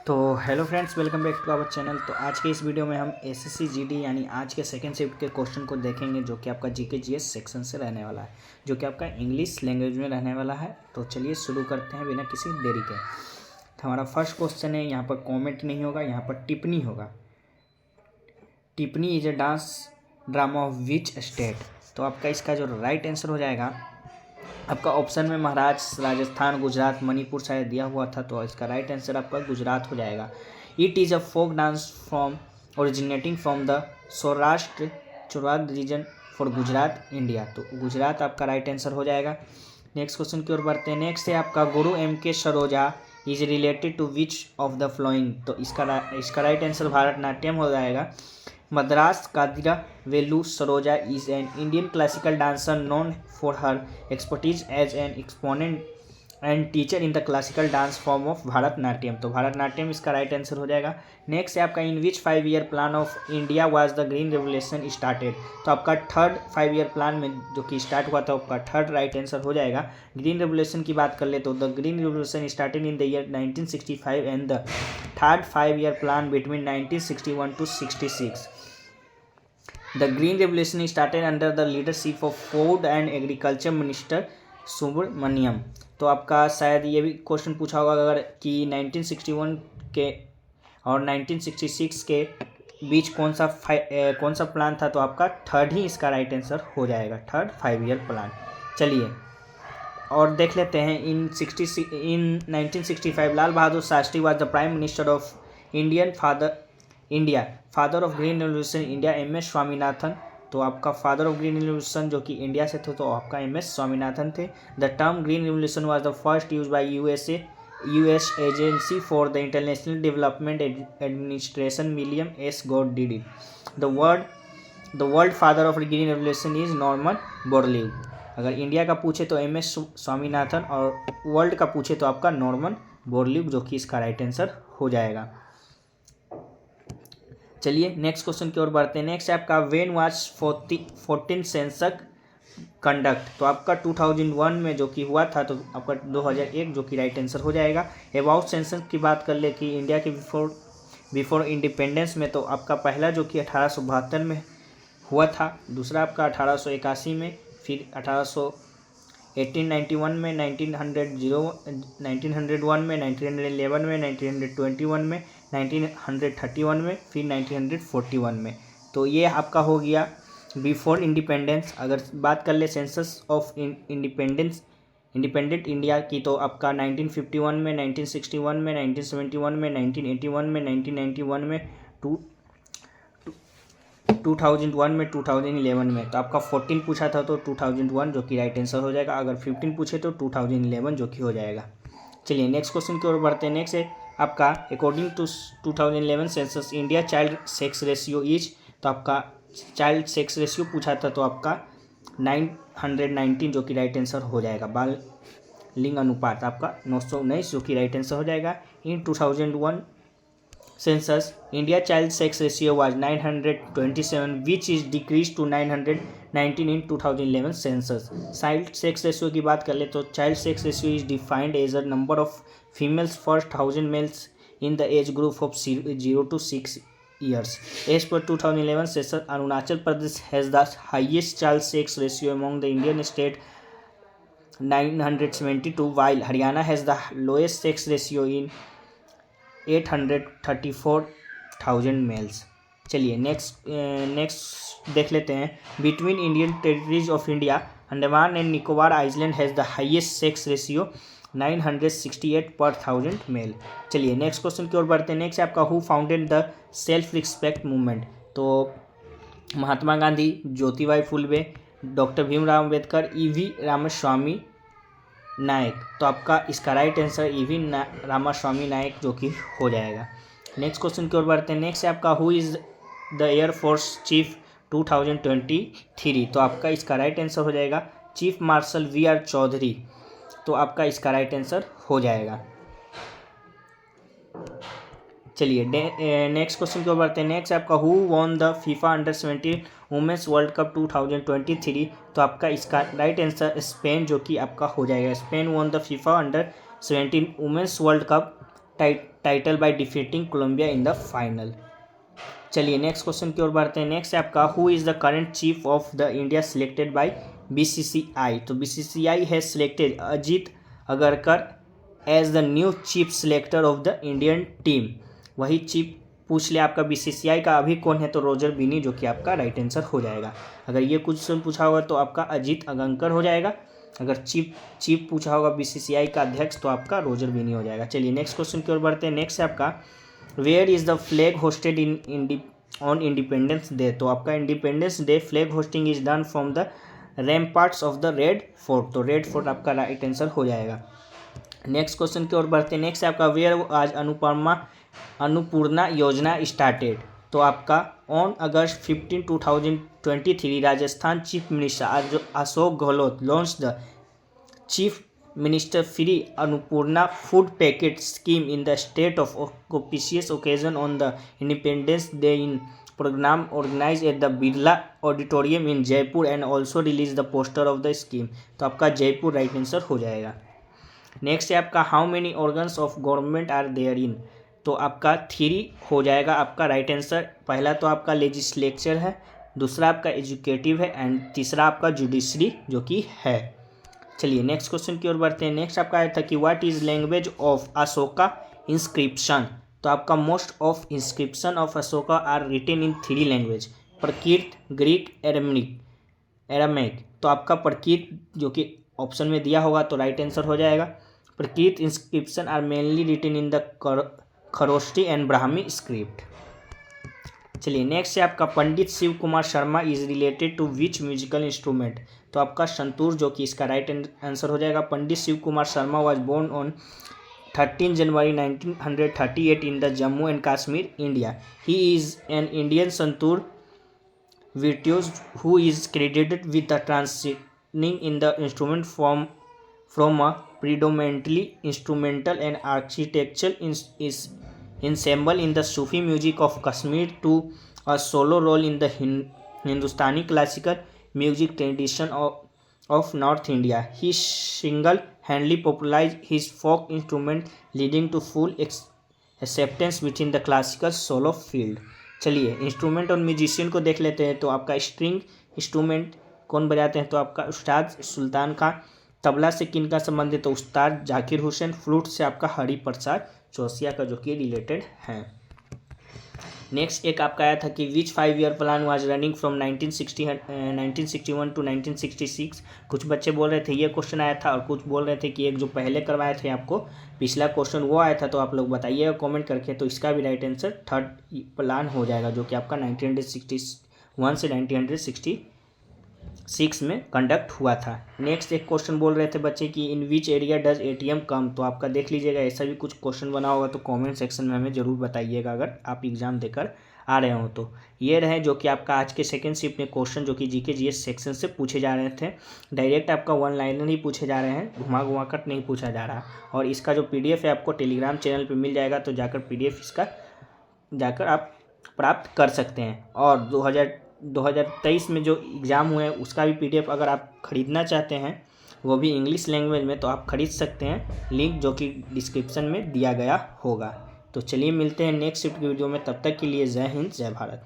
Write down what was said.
तो hello friends, welcome back to our channel. तो आज के इस वीडियो में हम एसएससी जीडी यानी आज के सेकंड शिफ्ट के क्वेश्चन को देखेंगे, जो कि आपका जीके जीएस सेक्शन से रहने वाला है, जो कि आपका इंग्लिश लैंग्वेज में रहने वाला है। तो चलिए शुरू करते हैं बिना किसी देरी के। तो हमारा फर्स्ट क्वेश्चन है, यहाँ पर कॉमेंट नहीं होगा, यहाँ पर टिप्पणी होगा। टिप्पणी is a dance drama of which state. तो आपका इसका जो राइट आंसर हो जाएगा, आपका ऑप्शन में महाराष्ट्र, राजस्थान, गुजरात, मणिपुर शायद दिया हुआ था, तो इसका राइट आंसर आपका गुजरात हो जाएगा। It is a folk dance from originating from the Saurashtra चौराद रीजन फॉर गुजरात इंडिया। तो गुजरात आपका राइट आंसर हो जाएगा। नेक्स्ट क्वेश्चन की ओर बढ़ते हैं। नेक्स्ट है आपका Guru M K Saroja is related to which of the following. तो इसका राइट आंसर भारतनाट्यम हो जाएगा। Madras कादिरा Velu Saroja is an Indian classical dancer known for her expertise as an exponent and teacher in the classical dance form of Bharatanatyam. तो भारतनाट्यम इसका right answer हो जाएगा। Next है आपका इन विच 5 year plan of India was the green revolution started. तो आपका third 5 year plan में जो कि स्टार्ट हुआ था, आपका थर्ड राइट आंसर हो जाएगा। ग्रीन रेवोल्यूशन की बात कर ले तो the green revolution started in the year 1965 and the third 5 year plan between 1961 to 66। The Green Revolution started under the leadership of Food and Agriculture Minister Subramaniam. तो आपका शायद ये भी क्वेश्चन पूछा होगा अगर कि 1961 के और 1966 के बीच कौन सा प्लान था, तो आपका थर्ड ही इसका राइट आंसर हो जाएगा, थर्ड 5 ईयर प्लान। चलिए और देख लेते हैं। In 1965 Lal Bahadur Shastri was the prime minister of father of green revolution India M S Swaminathan. तो आपका फादर ऑफ ग्रीन रेवोल्यूशन जो कि इंडिया से थे, तो आपका एम एस स्वामीनाथन थे। The term green revolution was the first use by US agency for the international development administration William S God did it. The world father of green revolution is Norman Borlaug. अगर India का पूछे तो M S Swaminathan और world का पूछे तो आपका Norman बोरलीव, जो कि इसका राइट आंसर हो जाएगा। चलिए नेक्स्ट क्वेश्चन की ओर बढ़ते हैं। नेक्स्ट आपका वेन वाज 14 सेंसस कंडक्ट। तो आपका 2001 में जो कि हुआ था, तो आपका 2001 जो कि राइट आंसर हो जाएगा। अबाउट सेंसस की बात कर ले कि इंडिया के बिफोर इंडिपेंडेंस में, तो आपका पहला जो कि 1872 में हुआ था, दूसरा आपका 1881 में, फिर 1891 में, 1901 में, 1911 में, 1921 में, 1931 में, फिर 1941 में। तो ये आपका हो गया बिफोर इंडिपेंडेंस। अगर बात कर ले सेंसस ऑफ इंडिपेंडेंट इंडिया की, तो आपका 1951 में, 1961 में, 1971 में, 1981 में, 1991 में, 2001 में, 2011 में। तो आपका 14 पूछा था तो 2001 जो कि राइट आंसर हो जाएगा। अगर 15 पूछे तो 2011 जो कि हो जाएगा। चलिए नेक्स्ट क्वेश्चन की ओर बढ़ते हैं। नेक्स्ट है आपका according to 2011 census India child sex ratio is. तो आपका चाइल्ड सेक्स रेशियो पूछा था, तो आपका 919 जो कि राइट आंसर हो जाएगा। बाल लिंग अनुपात आपका 919 जो कि राइट आंसर हो जाएगा। इन 2001 census India child sex ratio was 927 which is decreased to 919 in 2011 census। child sex ratio की बात कर ले तो child sex ratio is defined as a number of females per 1000 males in the age group of 0 to 6 years। as per 2011 census Arunachal Pradesh has the highest child sex ratio among the Indian state 972 while Haryana has the lowest sex ratio in 834,000 males. चलिए next देख लेते हैं। Between Indian territories of India Andaman and Nicobar island has the highest sex ratio 968 पर 1000 mail. चलिए next question की ओर बढ़ते हैं। नेक्स्ट आपका who founded the self respect movement. तो महात्मा गांधी, ज्योतिबाई फुले, डॉक्टर भीमराव अम्बेडकर, ई.वी. रामास्वामी नायक। तो आपका इसका राइट आंसर ई.वी. रामास्वामी नायक जो कि हो जाएगा। नेक्स्ट क्वेश्चन की ओर बढ़ते हैं। नेक्स्ट है आपका who is the air force chief 2023। तो आपका इसका राइट आंसर हो जाएगा चीफ मार्शल वी.आर. चौधरी। तो आपका इसका राइट आंसर हो जाएगा। चलिए नेक्स्ट क्वेश्चन की ओर बढ़ते हैं। नेक्स्ट आपका हु वॉन द फीफा अंडर-17 वुमेंस वर्ल्ड कप 2023। तो आपका इसका राइट आंसर स्पेन जो कि आपका हो जाएगा। स्पेन वॉन द फीफा अंडर-17 women's world cup title by defeating Colombia in the final. चलिए नेक्स्ट क्वेश्चन की ओर बढ़ते हैं। नेक्स्ट है आपका who is the current chief of the India selected by BCCI. तो BCCI has selected Ajit Agarkar as the new chief selector of the Indian team. वही chief पूछ लिया आपका बीसीसीआई का अभी कौन है, तो रोजर बिनी, जो कि आपका राइट आंसर हो जाएगा। अगर ये क्वेश्चन पूछा होगा तो आपका अजीत अगंकर हो जाएगा। अगर चीफ पूछा होगा बीसीसीआई का अध्यक्ष तो आपका रोजर बिनी हो जाएगा। चलिए नेक्स्ट क्वेश्चन की ओर बढ़ते हैं। नेक्स्ट है आपका where is the flag hosted on Independence Day. तो आपका Independence Day flag hosting is done from the ramparts of the Red Fort. तो रेड फोर्ट आपका राइट आंसर हो जाएगा। नेक्स्ट क्वेश्चन की ओर बढ़ते हैं। नेक्स्ट है आपका वेयर आज अन्नपूर्णा योजना स्टार्टेड। तो आपका on August 15, 2023 Rajasthan chief minister Ashok Gehlot launch the chief minister free Annapurna food packet scheme in the state of auspicious occasion on the independence day in program organize at the Birla auditorium in Jaipur and also release the poster of the scheme. तो आपका Jaipur right answer हो जाएगा। Next है आपका how many organs of government are there in. तो आपका 3 हो जाएगा आपका राइट आंसर। पहला तो आपका लेजिस्लेचर है, दूसरा आपका एजुकेटिव है एंड तीसरा आपका जुडिशरी जो कि है। चलिए नेक्स्ट क्वेश्चन की ओर बढ़ते हैं। नेक्स्ट आपका आया था कि what is language of Ashoka inscription. तो आपका most of inscription of Ashoka are written in 3 language, Prakrit, Greek, Aramaic. तो आपका प्रकीर्त जो कि ऑप्शन में दिया होगा तो राइट आंसर हो जाएगा। Prakrit inscription are mainly written in the Kharoshthi and Brahmi script. चलिए नेक्स्ट है आपका Pandit Shiv Kumar Sharma is related to which musical instrument. तो आपका संतूर जो कि इसका राइट आंसर हो जाएगा। Pandit Shiv Kumar Sharma was born on 13 January 1938 in the Jammu and Kashmir, India. He is an Indian santoor virtuoso who is credited with the transitioning in the instrument from a predominantly instrumental and architectural ensemble in the Sufi music of Kashmir to a solo role in the Hindustani classical music tradition of North India. He single-handedly popularized his folk instrument, leading to full acceptance within the classical solo field. चलिए instrument और musician को देख लेते हैं। तो आपका string instrument कौन बजाते हैं, तो आपका उस्ताद सुल्तान खां। तबला से किन का संबंध है, तो उस्ताद जाकिर हुसैन। फ्लूट से आपका हरि प्रसाद चौसिया का जो कि रिलेटेड है। नेक्स्ट एक आपका आया था कि which 5-year plan was running from 1961 to 1966। कुछ बच्चे बोल रहे थे ये क्वेश्चन आया था और कुछ बोल रहे थे कि एक जो पहले करवाए थे आपको पिछला क्वेश्चन वो आया था। तो आप लोग बताइएगा कमेंट करके। तो इसका भी राइट आंसर 3rd प्लान हो जाएगा जो कि आपका 1961 से 1966 में कंडक्ट हुआ था। नेक्स्ट एक क्वेश्चन बोल रहे थे बच्चे कि इन विच एरिया डज ATM कम। तो आपका देख लीजिएगा ऐसा भी कुछ क्वेश्चन बना होगा तो कमेंट सेक्शन में हमें ज़रूर बताइएगा अगर आप एग्ज़ाम देकर आ रहे हो। तो ये रहे जो कि आपका आज के सेकंड शिफ्ट में क्वेश्चन जो कि GK GS सेक्शन से पूछे जा रहे थे। डायरेक्ट आपका 1 लाइनर ही पूछे जा रहे हैं, घुमा कर नहीं पूछा जा रहा। और इसका जो PDF है आपको टेलीग्राम चैनल पर मिल जाएगा, तो जाकर PDF इसका जाकर आप प्राप्त कर सकते हैं। और 2023 में जो एग्ज़ाम हुए हैं उसका भी PDF अगर आप ख़रीदना चाहते हैं वो भी इंग्लिश लैंग्वेज में, तो आप ख़रीद सकते हैं, लिंक जो कि डिस्क्रिप्शन में दिया गया होगा। तो चलिए मिलते हैं नेक्स्ट शिफ्ट की वीडियो में, तब तक के लिए जय हिंद जय भारत।